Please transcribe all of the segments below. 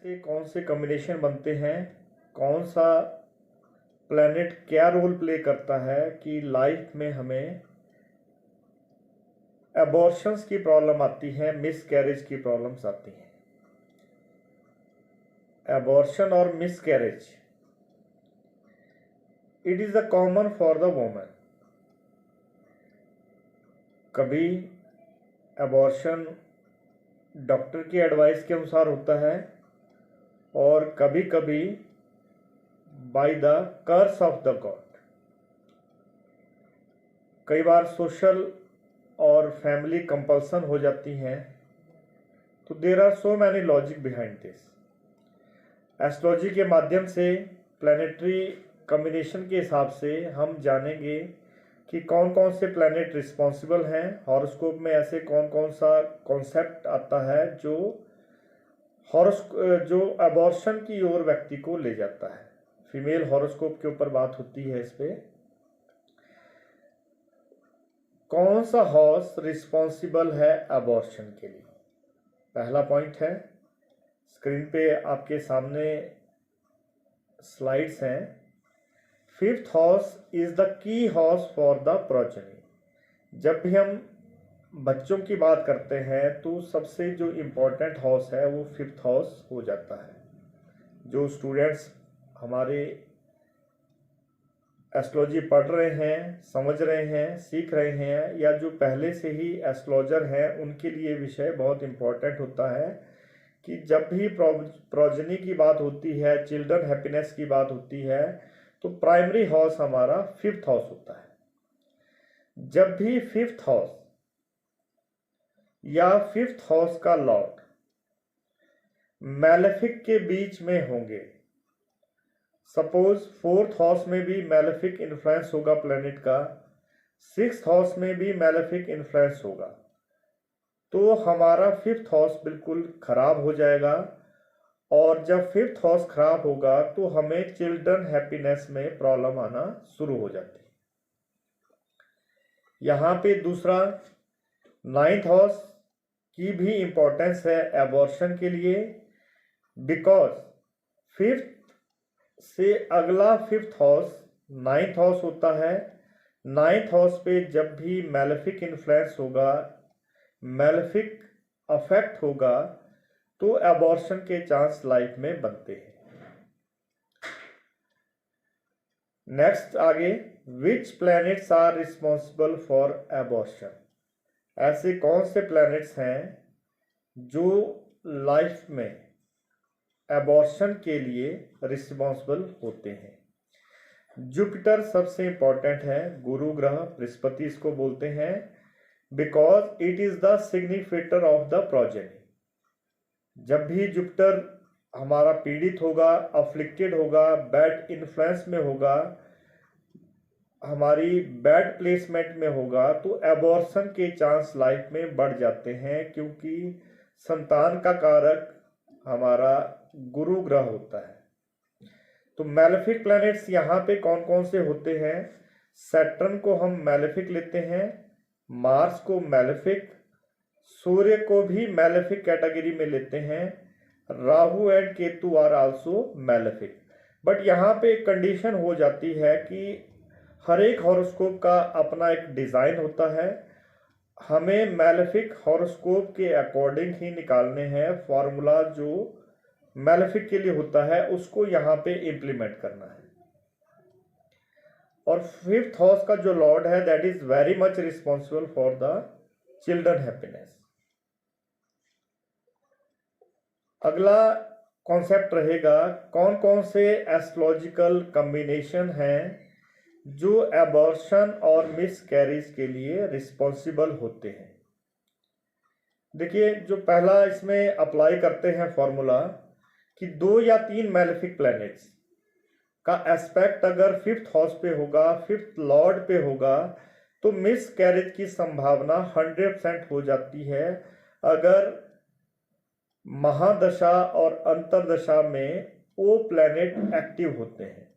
से कौन से कॉम्बिनेशन बनते हैं, कौन सा प्लैनेट क्या रोल प्ले करता है कि लाइफ में हमें एबॉर्शंस की प्रॉब्लम आती है, मिस कैरेज की प्रॉब्लम्स आती हैं। एबॉर्शन और miscarriage it is the common for the women. कभी एबॉर्शन डॉक्टर की एडवाइस के अनुसार होता है और कभी कभी by the curse of the God. कई बार सोशल और फैमिली कंपल्सन हो जाती हैं। तो there are so many logic behind this. Astrology के माध्यम से प्लैनेटरी कॉम्बिनेशन के हिसाब से हम जानेंगे कि कौन कौन से प्लैनेट रिस्पॉन्सिबल हैं। हॉरोस्कोप में ऐसे कौन कौन सा कॉन्सेप्ट आता है जो एबॉर्शन की ओर व्यक्ति को ले जाता है। फीमेल हॉरोस्कोप के ऊपर बात होती है। इस पे कौन सा हाउस रिस्पॉन्सिबल है एबॉर्शन के लिए, पहला पॉइंट है। स्क्रीन पे आपके सामने स्लाइड्स हैं। Fifth house is the key house for the progeny. जब भी हम बच्चों की बात करते हैं तो सबसे जो इम्पोर्टेंट हाउस है वो फिफ्थ हाउस हो जाता है। जो स्टूडेंट्स हमारे एस्ट्रोलॉजी पढ़ रहे हैं, समझ रहे हैं, सीख रहे हैं, या जो पहले से ही एस्ट्रोलॉजर हैं, उनके लिए विषय बहुत इम्पोर्टेंट होता है कि जब भी प्रोजेनी की बात होती है, चिल्ड्रन हैप्पीनेस की बात होती है, तो प्राइमरी हाउस हमारा फिफ्थ हाउस होता है। जब भी फिफ्थ हाउस या फिफ्थ हाउस का लॉर्ड मैलेफिक के बीच में होंगे, सपोज फोर्थ हाउस में भी मैलेफिक इन्फ्लुएंस होगा प्लैनेट का, सिक्स्थ हाउस में भी मैलेफिक इन्फ्लुएंस होगा, तो हमारा फिफ्थ हाउस बिल्कुल खराब हो जाएगा। और जब फिफ्थ हाउस खराब होगा तो हमें चिल्ड्रन हैप्पीनेस में प्रॉब्लम आना शुरू हो जाती है। यहाँ पे दूसरा नाइन्थ हाउस की भी इंपॉर्टेंस है एबॉर्शन के लिए, बिकॉज फिफ्थ से अगला फिफ्थ हाउस नाइन्थ हाउस होता है। नाइन्थ हाउस पे जब भी मैलेफिक इन्फ्लुएंस होगा, मैलेफिक अफेक्ट होगा, तो एबॉर्शन के चांस लाइफ में बनते हैं। नेक्स्ट आगे, which planets are responsible for abortion. ऐसे कौन से प्लैनेट्स हैं जो लाइफ में एबॉर्शन के लिए रिस्पॉन्सिबल होते हैं। जुपिटर सबसे इंपॉर्टेंट है, गुरु ग्रह, बृहस्पति इसको बोलते हैं, because it is the significator of the progeny. जब भी जुपिटर हमारा पीड़ित होगा, अफ्लिक्टेड होगा, बैड इन्फ्लुएंस में होगा, हमारी बैड प्लेसमेंट में होगा, तो एबॉर्शन के चांस लाइफ में बढ़ जाते हैं, क्योंकि संतान का कारक हमारा गुरु ग्रह होता है। तो मैलेफिक प्लैनेट्स यहाँ पे कौन कौन से होते हैं। सैटर्न को हम मैलेफिक लेते हैं, मार्स को मैलेफिक, सूर्य को भी मैलेफिक कैटेगरी में लेते हैं, Rahu and Ketu are also malefic. But यहाँ पे एक कंडीशन हो जाती है कि हर एक हॉरोस्कोप का अपना एक डिज़ाइन होता है। हमें मैलेफिक हॉरोस्कोप के अकॉर्डिंग ही निकालने हैं। फॉर्मूला जो मैलेफिक के लिए होता है उसको यहाँ पे इम्प्लीमेंट करना है। और फिफ्थ हाउस का जो लॉर्ड है that is very much responsible for the children happiness. अगला कॉन्सेप्ट रहेगा कौन कौन से एस्ट्रोलॉजिकल कॉम्बिनेशन हैं जो एबॉर्शन और मिस कैरेज के लिए रिस्पॉन्सिबल होते हैं। देखिए, जो पहला इसमें अप्लाई करते हैं फॉर्मूला कि 2 या 3 मैलेफिक प्लैनेट्स का एस्पेक्ट अगर फिफ्थ हाउस पे होगा, फिफ्थ लॉर्ड पे होगा, तो मिस कैरेज की संभावना 100% हो जाती है अगर महादशा और अंतरदशा में वो प्लैनेट एक्टिव होते हैं।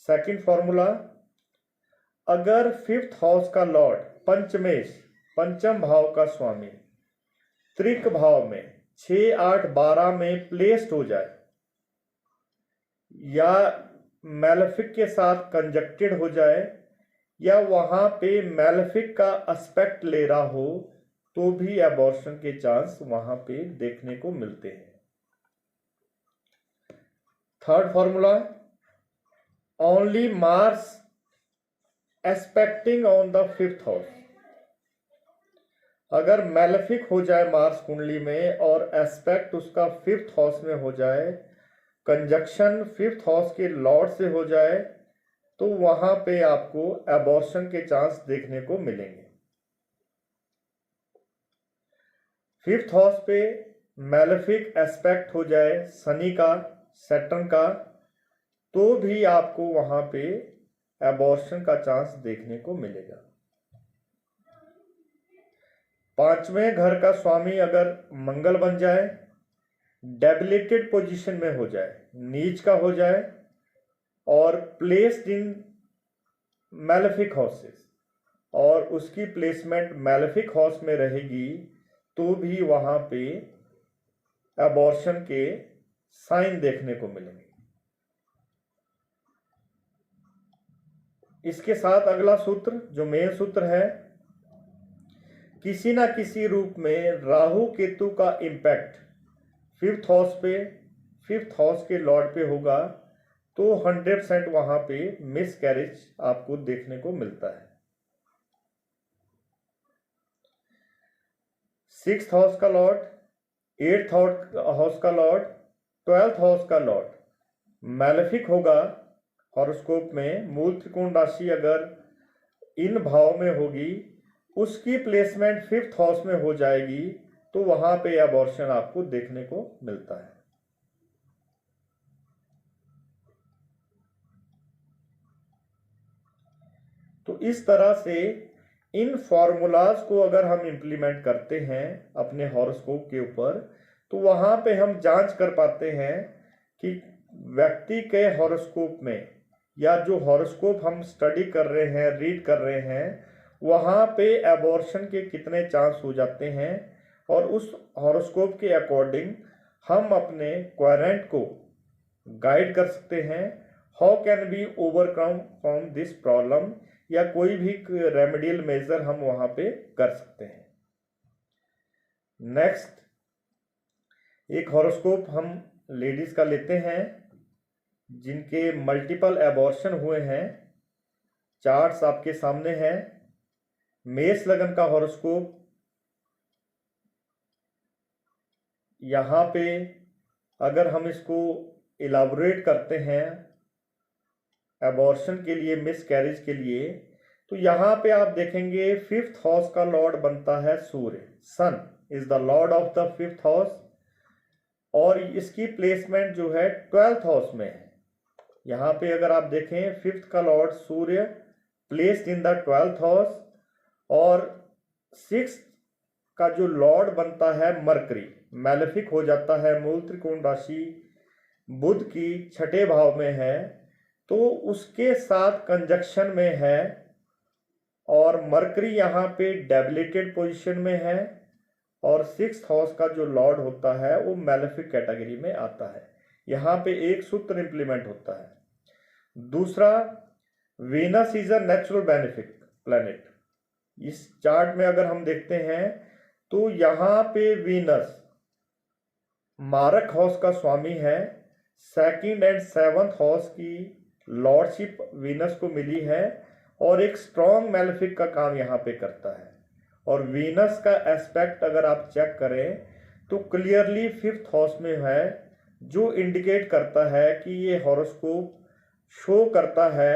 सेकंड फॉर्मूला, अगर फिफ्थ हाउस का लॉर्ड पंचमेश, पंचम भाव का स्वामी, त्रिक भाव में 6, 8, 12 में प्लेस्ड हो जाए या मैलेफिक के साथ कंजक्टेड हो जाए या वहां पे मैलेफिक का एस्पेक्ट ले रहा हो तो भी एबॉर्शन के चांस वहां पे देखने को मिलते हैं। Third formula, only Mars expecting on the 5th house. अगर मैलेफिक हो जाए मार्स कुंडली में और एस्पेक्ट उसका 5th हाउस में हो जाए, कंजक्शन 5th हाउस के लॉर्ड से हो जाए, तो वहां पे आपको एबॉर्शन के चांस देखने को मिलेंगे। 5th हाउस पे मैलेफिक एस्पेक्ट हो जाए शनि का, सैटर्न का, तो भी आपको वहां पे एबॉर्शन का चांस देखने को मिलेगा। 5वें घर का स्वामी अगर मंगल बन जाए, डेबिलिटेड पोजीशन में हो जाए, नीच का हो जाए और प्लेस्ड इन मैलेफिक हाउसेस और उसकी प्लेसमेंट मैलेफिक हाउस में रहेगी, तो भी वहां पे एबॉर्शन के साइन देखने को मिलेंगे। इसके साथ अगला सूत्र जो मेन सूत्र है, किसी ना किसी रूप में राहु केतु का इंपैक्ट 5th हाउस पे, 5th हाउस के लॉर्ड पे होगा, तो 100% वहां पे मिस कैरेज आपको देखने को मिलता है। 6th हाउस का लॉर्ड, 8th हाउस का लॉर्ड, 12th हाउस का लॉर्ड मैलेफिक होगा हॉरोस्कोप में। मूल त्रिकोण राशि अगर इन भाव में होगी, उसकी प्लेसमेंट 5th हाउस में हो जाएगी, तो वहां पे एबॉर्शन आपको देखने को मिलता है। तो इस तरह से इन फॉर्मूलाज को अगर हम इंप्लीमेंट करते हैं अपने हॉरोस्कोप के ऊपर, तो वहां पे हम जांच कर पाते हैं कि व्यक्ति के हॉरोस्कोप में या जो हॉरोस्कोप हम स्टडी कर रहे हैं, रीड कर रहे हैं, वहां पे एबॉर्शन के कितने चांस हो जाते हैं, और उस हॉरोस्कोप के अकॉर्डिंग हम अपने क्वारेंट को गाइड कर सकते हैं। How can be overcome from this problem, या कोई भी रेमेडियल मेजर हम वहां पे कर सकते हैं। नेक्स्ट, एक हॉरोस्कोप हम लेडीज का लेते हैं जिनके मल्टीपल एबॉर्शन हुए हैं। चार्ट्स आपके सामने हैं। मेष लगन का हॉरोस्कोप, यहां पे अगर हम इसको इलाबोरेट करते हैं एबॉर्शन के लिए, मिस कैरेज के लिए, तो यहां पे आप देखेंगे 5th हाउस का लॉर्ड बनता है सूर्य। Sun is the lord of the 5th house, और इसकी प्लेसमेंट जो है 12th हाउस में है। यहां पे अगर आप देखें 5th का Lord Surya placed in the 12th house, और 6th का जो लॉर्ड बनता है मरकरी, मैलेफिक हो जाता है, मूल त्रिकोण राशि बुध की 6ठे भाव में है, तो उसके साथ कंजक्शन में है, और मरकरी यहाँ पे डेबिलिटेड पोजीशन में है, और 6th हाउस का जो लॉर्ड होता है वो मैलेफिक कैटेगरी में आता है। यहाँ पे एक सूत्र इंप्लीमेंट होता है। दूसरा, Venus is a natural benefic planet. इस चार्ट में अगर हम देखते हैं तो यहाँ पे वीनस मारक हाउस का स्वामी है। 2nd एंड 7th हाउस की लॉर्डशिप वीनस को मिली है, और एक स्ट्रॉन्ग मैलेफिक का काम यहाँ पे करता है। और वीनस का एस्पेक्ट अगर आप चेक करें तो क्लियरली 5th हाउस में है, जो इंडिकेट करता है कि ये हॉरोस्कोप शो करता है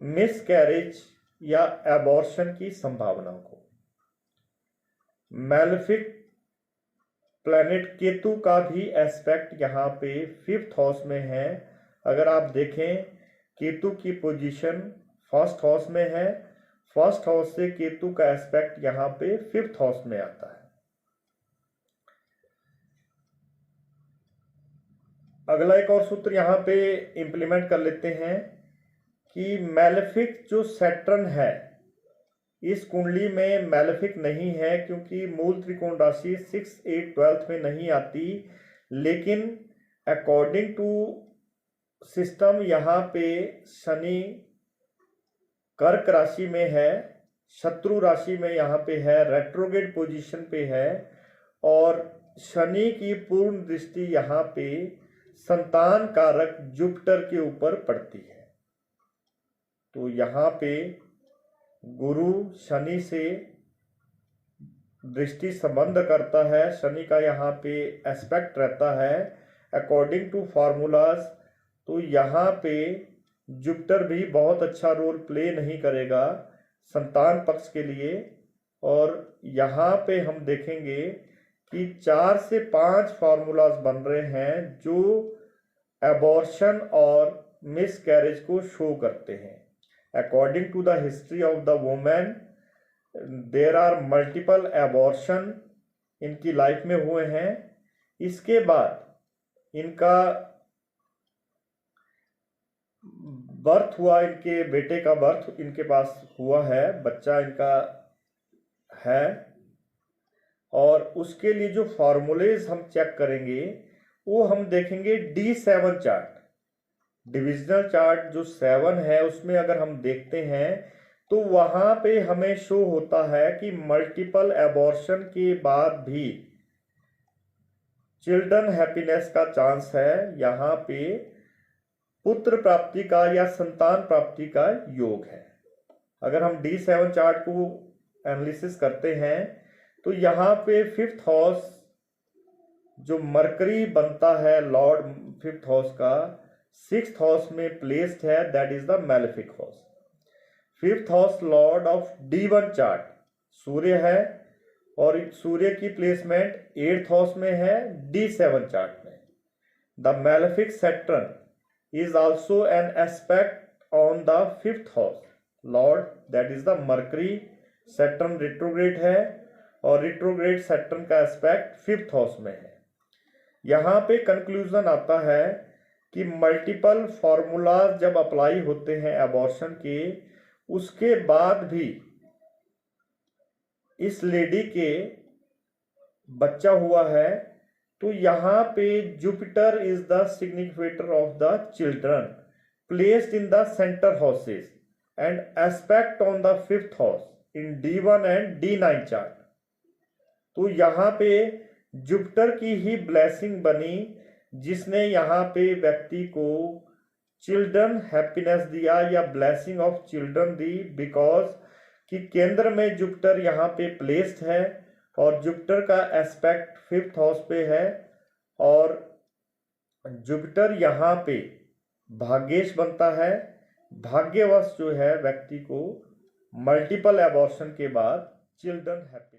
मिस कैरेज या एबॉर्शन की संभावना को। मैलेफिक प्लैनेट केतु का भी एस्पेक्ट यहाँ पे 5th हाउस में है। अगर आप देखें केतु की पोजीशन 1st हाउस में है, 1st हाउस से केतु का एस्पेक्ट यहाँ पे 5th हाउस में आता है। अगला एक और सूत्र यहाँ पे इंप्लीमेंट कर लेते हैं कि मैलेफिक जो सैटर्न है इस कुंडली में मैलेफिक नहीं है क्योंकि मूल त्रिकोण राशि 6, 8, 12 में नहीं आती, लेकिन अकॉर्डिंग टू सिस्टम यहाँ पे शनि कर्क राशि में है, शत्रु राशि में यहाँ पे है, रेट्रोग्रेड पोजीशन पे है, और शनि की पूर्ण दृष्टि यहाँ पे संतान कारक जुपिटर के ऊपर पड़ती है। तो यहाँ पे गुरु शनि से दृष्टि संबंध करता है, शनि का यहाँ पे एस्पेक्ट रहता है अकॉर्डिंग टू फार्मूलाज। तो यहाँ पे जुपिटर भी बहुत अच्छा रोल प्ले नहीं करेगा संतान पक्ष के लिए। और यहाँ पे हम देखेंगे कि 4 से 5 फार्मूलाज बन रहे हैं जो एबॉर्शन और मिसकैरेज को शो करते हैं। According to the history of the women there are multiple abortion इनकी लाइफ में हुए हैं। इसके बाद इनका बर्थ हुआ, इनके बेटे का बर्थ इनके पास हुआ है, बच्चा इनका है। और उसके लिए जो फॉर्मूलेज हम चेक करेंगे वो हम देखेंगे D7 चार्ट, डिविजनल चार्ट जो 7 है उसमें अगर हम देखते हैं तो वहां पे हमें शो होता है कि मल्टीपल एबॉर्शन के बाद भी चिल्ड्रन हैप्पीनेस का चांस है। यहाँ पे पुत्र प्राप्ति का या संतान प्राप्ति का योग है। अगर हम D7 चार्ट को एनालिसिस करते हैं तो यहाँ पे 5th हाउस जो मरकरी बनता है लॉर्ड 5th हाउस का 6th हाउस में प्लेस्ड है, that is the malefic house. 5th house lord of D1 chart सूर्य है और सूर्य की प्लेसमेंट 8th हाउस में है D7 चार्ट में। The malefic Saturn is also an aspect on the 5th house lord, that is the Mercury। Saturn retrograde है और retrograde Saturn का एस्पेक्ट 5th हाउस में है। यहाँ पे कंक्लूजन आता है कि मल्टीपल फॉर्मूलाज जब अप्लाई होते हैं एबॉर्शन के, उसके बाद भी इस लेडी के बच्चा हुआ है, तो यहाँ पे Jupiter is the significator of the children placed in the centre houses and aspect on the 5th house in D1 and D9 chart. तो यहाँ पे जुपिटर की ही ब्लेसिंग बनी जिसने यहाँ पे व्यक्ति को चिल्ड्रन हैप्पीनेस दिया या blessing of children the, because कि केंद्र में जुपिटर यहाँ पे प्लेस्ड है और जुपिटर का एस्पेक्ट 5th हाउस पे है। और जुपिटर यहाँ पे भाग्येश बनता है, भाग्यवश जो है व्यक्ति को मल्टीपल एबॉर्शन के बाद चिल्ड्रन हैप्पी